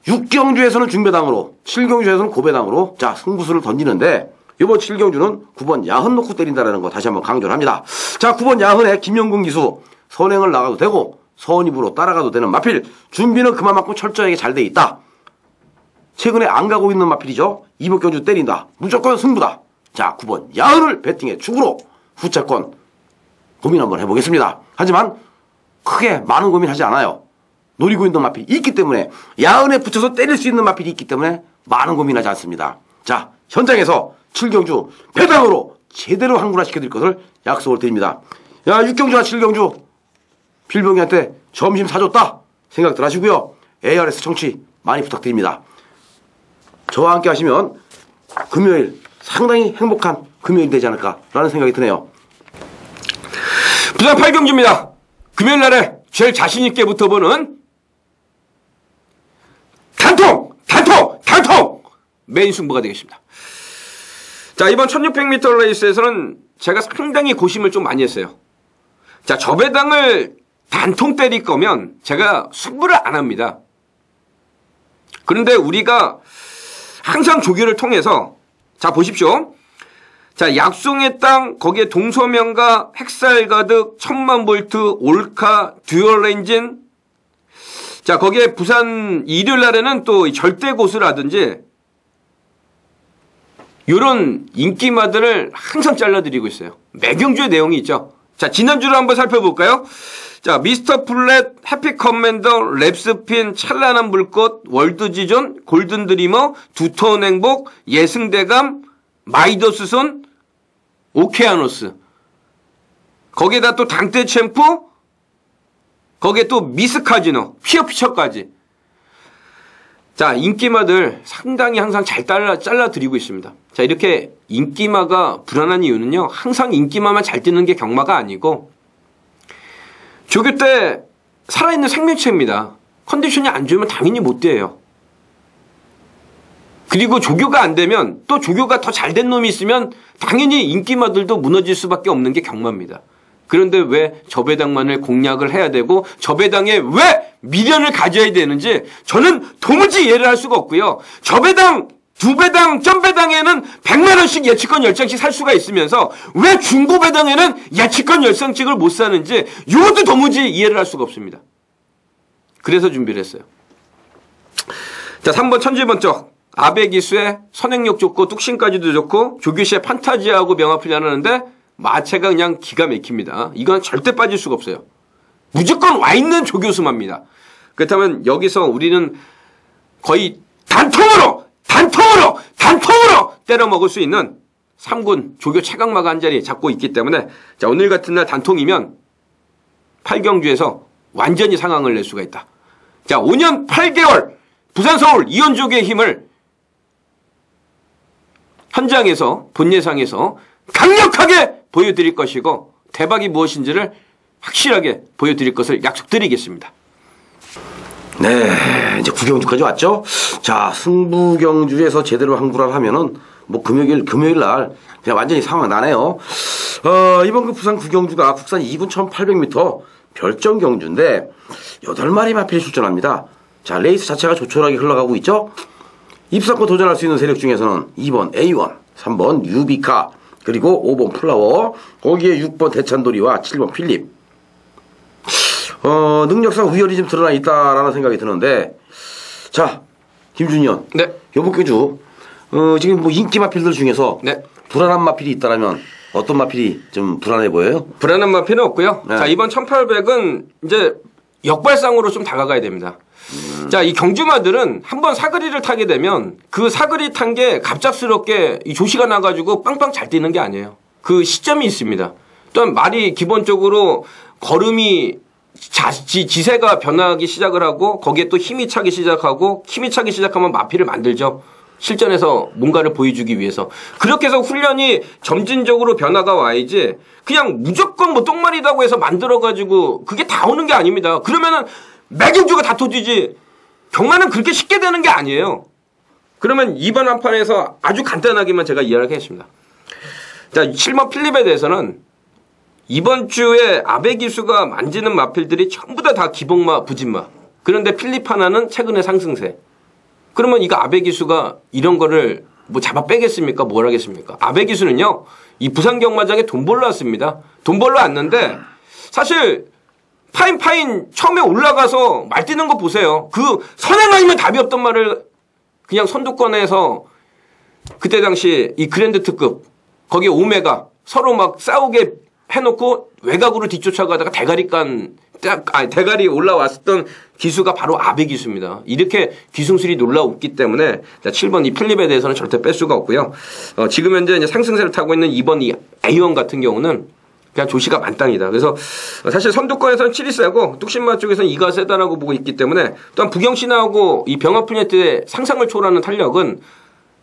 6경주에서는 중배당으로 7경주에서는 고배당으로 자, 승부수를 던지는데 이번 7경주는 9번 야흔 놓고 때린다는 거 다시 한번 강조를 합니다. 자, 9번 야흔에 김영근 기수 선행을 나가도 되고 선입으로 따라가도 되는 마필 준비는 그만큼 철저하게 잘 돼 있다. 최근에 안 가고 있는 마필이죠. 이번 경주 때린다. 무조건 승부다. 자, 9번 야흔을 배팅의 축으로 후차권 고민 한번 해보겠습니다. 하지만 크게 많은 고민하지 않아요. 노리고 있는 마필이 있기 때문에 야흔에 붙여서 때릴 수 있는 마필이 있기 때문에 많은 고민하지 않습니다. 자, 현장에서 7경주 배당으로 제대로 항문화시켜드릴 것을 약속을 드립니다. 야, 6경주와 7경주 필봉이한테 점심 사줬다 생각들 하시고요. ARS 청취 많이 부탁드립니다. 저와 함께 하시면 금요일 상당히 행복한 금요일 되지 않을까라는 생각이 드네요. 부산 8경주입니다. 금요일 날에 제일 자신있게 붙어보는 단통! 메인 승부가 되겠습니다. 자, 이번 1600m 레이스에서는 제가 상당히 고심을 좀 많이 했어요. 자, 저 배당을 단통 때릴 거면 제가 승부를 안 합니다. 그런데 우리가 항상 조교를 통해서 자, 보십시오. 자, 약송의 땅, 거기에 동서명가, 핵살 가득, 1000만 볼트, 올카, 듀얼 엔진. 자, 거기에 부산 일요일 날에는 또 절대 고수라든지 이런 인기마들을 항상 잘라드리고 있어요. 매경주의 내용이 있죠. 자, 지난주를 한번 살펴볼까요? 자, 미스터 플랫, 해피 커맨더, 랩스핀, 찬란한 불꽃, 월드지존, 골든드리머, 두터운 행복, 예승대감, 마이더스손, 오케아노스. 거기에다 또 당대 챔프, 거기에 또 미스 카지노, 피어피처까지. 자, 인기마들 상당히 항상 잘 잘라드리고 있습니다. 자, 이렇게 인기마가 불안한 이유는요, 항상 인기마만 잘 뜨는 게 경마가 아니고, 조교 때 살아있는 생명체입니다. 컨디션이 안 좋으면 당연히 못 돼요. 그리고 조교가 안 되면 또 조교가 더 잘된 놈이 있으면 당연히 인기마들도 무너질 수밖에 없는 게 경마입니다. 그런데 왜 저 배당만을 공략을 해야 되고 저 배당에 왜 미련을 가져야 되는지 저는 도무지 이해를 할 수가 없고요. 저 배당, 두 배당, 점 배당에는 100만 원씩 예측권 10장씩 살 수가 있으면서 왜 중고 배당에는 예측권 10장씩을 못 사는지 이것도 도무지 이해를 할 수가 없습니다. 그래서 준비를 했어요. 자, 3번 천지번쩍. 아베기수의 선행력 좋고 뚝심까지도 좋고 조규시의 판타지하고 명합을 하는데 마체가 그냥 기가 막힙니다. 이건 절대 빠질 수가 없어요. 무조건 와 있는 조교수마입니다. 그렇다면 여기서 우리는 거의 단통으로 때려 먹을 수 있는 3군 조교 최강마가 한 자리 잡고 있기 때문에 자, 오늘 같은 날 단통이면 8경주에서 완전히 상황을 낼 수가 있다. 자, 5년 8개월 부산 서울 이연조교의 힘을 현장에서 본 예상에서 강력하게 보여드릴 것이고 대박이 무엇인지를 확실하게 보여드릴 것을 약속드리겠습니다. 네, 이제 구경주까지 왔죠. 자, 승부경주에서 제대로 항구를 하면은 뭐 금요일 날 그냥 완전히 상황 나네요. 이번 그 부산 구경주가 국산 2분 1800m 별정 경주인데 8마리 마필이 출전합니다. 자, 레이스 자체가 조촐하게 흘러가고 있죠. 입상권 도전할 수 있는 세력 중에서는 2번 A1, 3번 유비카, 그리고 5번 플라워, 거기에 6번 대찬돌이와 7번 필립. 능력상 우열이 좀 드러나 있다라는 생각이 드는데, 자, 김준현. 네. 요번 주, 지금 뭐 인기 마필들 중에서 네. 불안한 마필이 있다라면 어떤 마필이 좀 불안해 보여요? 불안한 마필은 없고요. 네. 자, 이번 1800은 이제 역발상으로 좀 다가가야 됩니다. 자, 이 경주마들은 한번 사거리를 타게 되면 그 사거리 탄 게 갑작스럽게 이 조시가 나가지고 빵빵 잘 뛰는 게 아니에요. 그 시점이 있습니다. 또한 말이 기본적으로 걸음이 지세가 변하기 시작을 하고 거기에 또 힘이 차기 시작하고 힘이 차기 시작하면 마필을 만들죠. 실전에서 뭔가를 보여주기 위해서. 그렇게 해서 훈련이 점진적으로 변화가 와야지 그냥 무조건 뭐 똥말이다고 해서 만들어가지고 그게 다 오는 게 아닙니다. 그러면은 매경주가 다 터지지 경마는 그렇게 쉽게 되는 게 아니에요. 그러면 이번 한판에서 아주 간단하게만 제가 이야기하겠습니다. 자, 7번 필립에 대해서는 이번 주에 아베 기수가 만지는 마필들이 전부 다 기복마, 부진마. 그런데 필립 하나는 최근에 상승세. 그러면 이거 아베 기수가 이런 거를 뭐 잡아 빼겠습니까? 뭘 하겠습니까? 아베 기수는요, 이 부산 경마장에 돈 벌러 왔습니다. 돈 벌러 왔는데 사실 파인 처음에 올라가서 말 뛰는 거 보세요. 그 선행 아니면 답이 없던 말을 그냥 선두권에서 그때 당시 이 그랜드 특급 거기에 오메가 서로 막 싸우게 해놓고 외곽으로 뒤쫓아가다가 대가리 올라왔었던 기수가 바로 아베 기수입니다. 이렇게 기승술이 놀라웠기 때문에 자, 7번 이 필립에 대해서는 절대 뺄 수가 없고요. 지금 현재 이제 상승세를 타고 있는 2번 이 A1 같은 경우는 그냥 조시가 만땅이다. 그래서 사실 선두권에서는 7이 세고 뚝심마 쪽에서는 2가 세다라고 보고 있기 때문에 또한 부경신하고 이 병합프네트의 상상을 초월하는 탄력은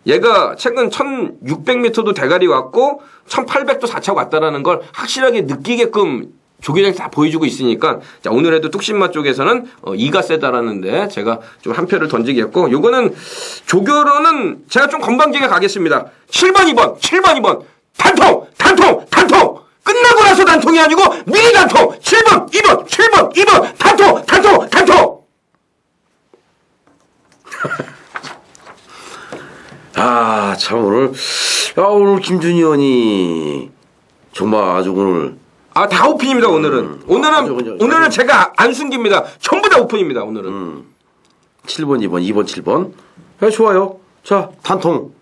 얘가 최근 1600m도 대가리 왔고 1800도 4차 왔다라는 걸 확실하게 느끼게끔 조교장이 다 보여주고 있으니까 자, 오늘에도 뚝심마 쪽에서는 2가 세다라는데 제가 좀 한 표를 던지겠고 요거는 조교로는 제가 좀 건방지게 가겠습니다. 7번 2번 단통 나서 단통이 아니고 미리 단통. 7번, 2번, 7번, 2번 단통, 단통, 단통. 아, 참 오늘 김준희 의원이 정말 아주 오늘 다 오픈입니다. 오늘은. 오늘은 제가 안 숨깁니다. 전부 다 오픈입니다. 오늘은. 7번, 2번, 2번, 7번. 좋아요. 자, 단통.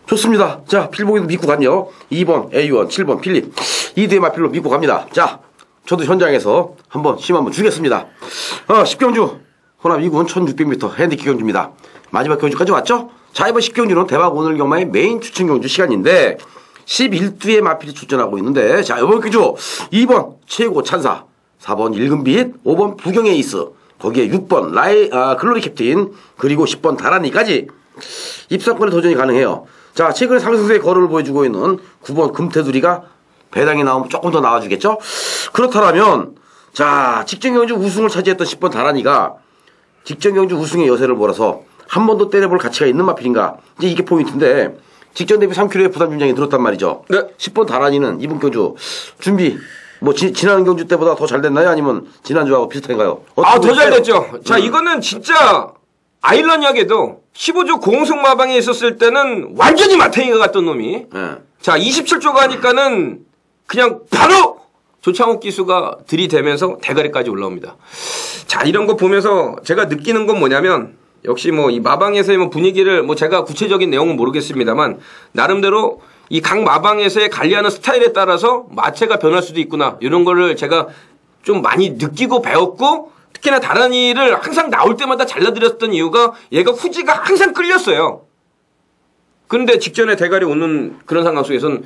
좋습니다. 자, 필봉이도 믿고 갔요. 2번 A원, 7번 필립. 2대의 마필로 믿고 갑니다. 자, 저도 현장에서 힘 한번 주겠습니다. 10경주. 호남 2군 1600m 핸디캡 경주입니다. 마지막 경주까지 왔죠? 자, 이번 10경주는 대박 오늘 경마의 메인 추천 경주 시간인데 11두의 마필이 출전하고 있는데, 자, 이번 경주 2번 최고 찬사, 4번 일금빛, 5번 부경의 에이스, 거기에 6번 글로리 캡틴, 그리고 10번 다란이까지 입상권에 도전이 가능해요. 자, 최근에 상승세의 거론을 보여주고 있는 9번 금태두리가 배당이 나오면 조금 더 나와주겠죠? 그렇다면, 자, 직전경주 우승을 차지했던 10번 다란이가 직전경주 우승의 여세를 몰아서 한 번 더 때려볼 가치가 있는 마필인가? 이제 이게 포인트인데, 직전 대비 3kg의 부담 중량이 늘었단 말이죠. 네. 10번 다란이는 이번 경주 준비, 지난 경주 때보다 더 잘 됐나요? 아니면 지난주하고 비슷한가요? 더 잘 됐죠. 자, 이거는 진짜 아이러니하게도 15조 고홍석 마방에 있었을 때는 완전히 마탱이가 같던 놈이. 네. 자, 27조 가니까는 그냥 바로 조창욱 기수가 들이대면서 대가리까지 올라옵니다. 자, 이런 거 보면서 제가 느끼는 건 뭐냐면, 역시 이 마방에서의 분위기를 제가 구체적인 내용은 모르겠습니다만, 나름대로 이 각 마방에서의 관리하는 스타일에 따라서 마체가 변할 수도 있구나. 이런 거를 제가 좀 많이 느끼고 배웠고, 특히나 다란이를 항상 나올 때마다 잘라드렸던 이유가 얘가 후지가 항상 끌렸어요. 그런데 직전에 대가리 오는 그런 상황 속에서는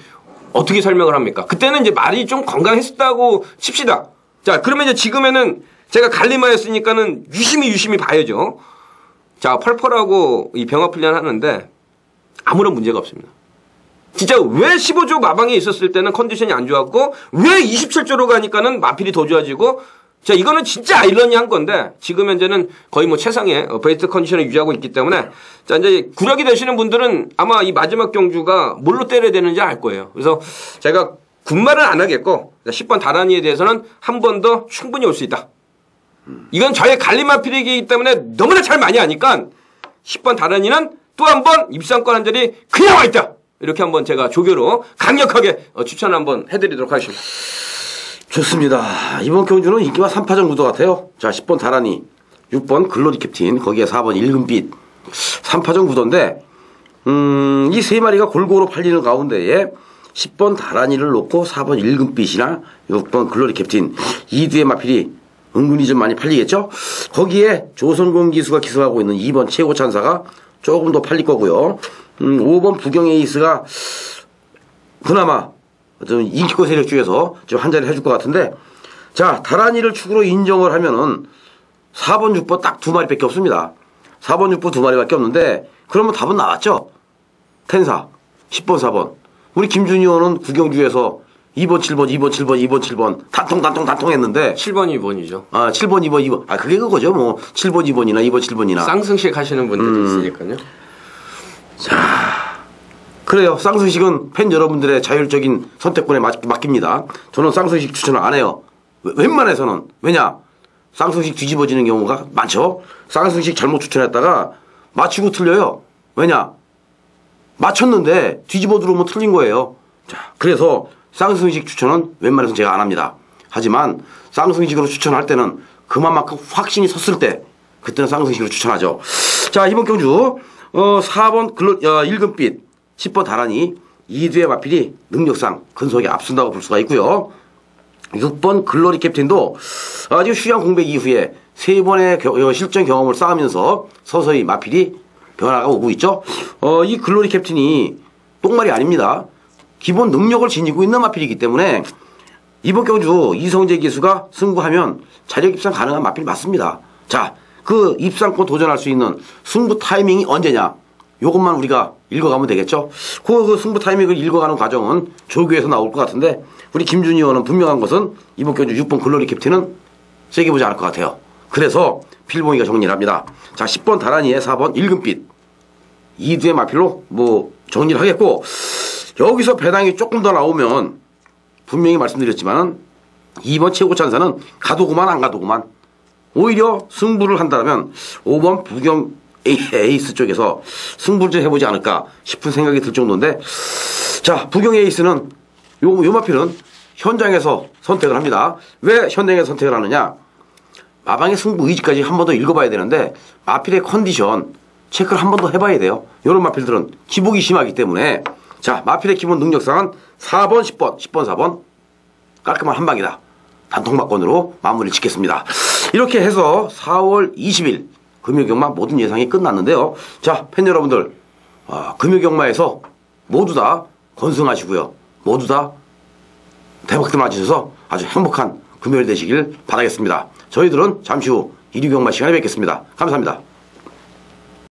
어떻게 설명을 합니까? 그때는 이제 말이 좀 건강했었다고 칩시다. 자, 그러면 이제 지금에는 제가 갈리마였으니까는 유심히 봐야죠. 자, 펄펄하고 이 병합 훈련 하는데 아무런 문제가 없습니다. 진짜 왜 15조 마방에 있었을 때는 컨디션이 안 좋았고 왜 27조로 가니까는 마필이 더 좋아지고, 자, 이거는 진짜 아이러니한 건데 지금 현재는 거의 최상의 베스트 컨디션을 유지하고 있기 때문에, 자, 이제 구력이 되시는 분들은 아마 이 마지막 경주가 뭘로 때려야 되는지 알 거예요. 그래서 제가 군말은 안 하겠고 10번 다란이에 대해서는 한 번 더 충분히 올 수 있다. 이건 저의 갈리마필이기 때문에 너무나 잘 많이 아니까 10번 다란이는 또 한 번 입상권 한 자리 그냥 와 있다. 이렇게 한번 제가 조교로 강력하게 추천 한번 해드리도록 하겠습니다. 좋습니다. 이번 경주는 인기와 3파전 구도 같아요. 자, 10번 다란이, 6번 글로리 캡틴, 거기에 4번 일금빛, 3파전 구도인데, 이 세 마리가 골고루 팔리는 가운데에 10번 다란이를 놓고 4번 일금빛이나 6번 글로리 캡틴, 2두의 마필이 은근히 좀 많이 팔리겠죠? 거기에 조선공 기수가 기수하고 있는 2번 최고 찬사가 조금 더 팔릴 거고요. 5번 부경의 에이스가 그나마 좀 인기권 세력 중에서 좀 한 자리 해줄 것 같은데, 자, 다란이를 축으로 인정을 하면은 4번, 6번 딱 두 마리밖에 없습니다. 4번, 6번 두 마리밖에 없는데, 그러면 답은 나왔죠? 텐사, 10번, 4번. 우리 김준희 의원은 구경주에서 2번, 7번, 2번, 7번, 2번, 7번 단통 했는데 7번, 2번이죠. 7번, 2번, 2번. 그게 그거죠. 7번, 2번이나 2번, 7번이나. 쌍승식 하시는 분들이 있으니까요. 자, 그래요. 쌍승식은 팬 여러분들의 자율적인 선택권에 맡깁니다. 저는 쌍승식 추천을 안 해요. 웬만해서는. 왜냐? 쌍승식 뒤집어지는 경우가 많죠. 쌍승식 잘못 추천했다가 맞추고 틀려요. 왜냐? 맞췄는데 뒤집어 들어오면 틀린 거예요. 자, 그래서 쌍승식 추천은 웬만해서는 제가 안 합니다. 하지만 쌍승식으로 추천할 때는 그만큼 확신이 섰을 때, 그때는 쌍승식으로 추천하죠. 자, 이번 경주 4번 일금빛, 10번 다란이, 2두의 마필이 능력상 근소하게 앞선다고 볼 수가 있고요. 6번 글로리 캡틴도 지금 휴양 공백 이후에 3번의 실전 경험을 쌓으면서 서서히 마필이 변화가 오고 있죠. 이 글로리 캡틴이 똥말이 아닙니다. 기본 능력을 지니고 있는 마필이기 때문에 이번 경주 이성재 기수가 승부하면 자력 입상 가능한 마필 맞습니다. 자, 그 입상권 도전할 수 있는 승부 타이밍이 언제냐? 요것만 우리가 읽어가면 되겠죠? 그 승부 타이밍을 읽어가는 과정은 조교에서 나올 것 같은데, 우리 김준희 의원은 분명한 것은 이번 경주 6번 글로리 캡틴은 세게 보지 않을 것 같아요. 그래서 필봉이가 정리를 합니다. 자, 10번 다란이에 4번 일금빛, 2두의 마필로 정리를 하겠고, 여기서 배당이 조금 더 나오면 분명히 말씀드렸지만은 이번 최고 찬사는 가도구만 안 가도구만. 오히려 승부를 한다면 5번 부경 에이스 쪽에서 승부를 좀 해보지 않을까 싶은 생각이 들 정도인데, 자, 부경 에이스는 요 마필은 현장에서 선택을 합니다. 왜 현장에서 선택을 하느냐? 마방의 승부 의지까지 한 번 더 읽어봐야 되는데 마필의 컨디션 체크를 한 번 더 해봐야 돼요. 이런 마필들은 기복이 심하기 때문에. 자, 마필의 기본 능력상은 4번, 10번, 10번, 4번 깔끔한 한 방이다. 단통막건으로 마무리를 짓겠습니다. 이렇게 해서 4월 20일 금요경마 모든 예상이 끝났는데요. 자, 팬 여러분들, 금요경마에서 모두 다 건승하시고요. 모두 다 대박들 맞으셔서 아주 행복한 금요일 되시길 바라겠습니다. 저희들은 잠시 후 1위 경마 시간에 뵙겠습니다. 감사합니다.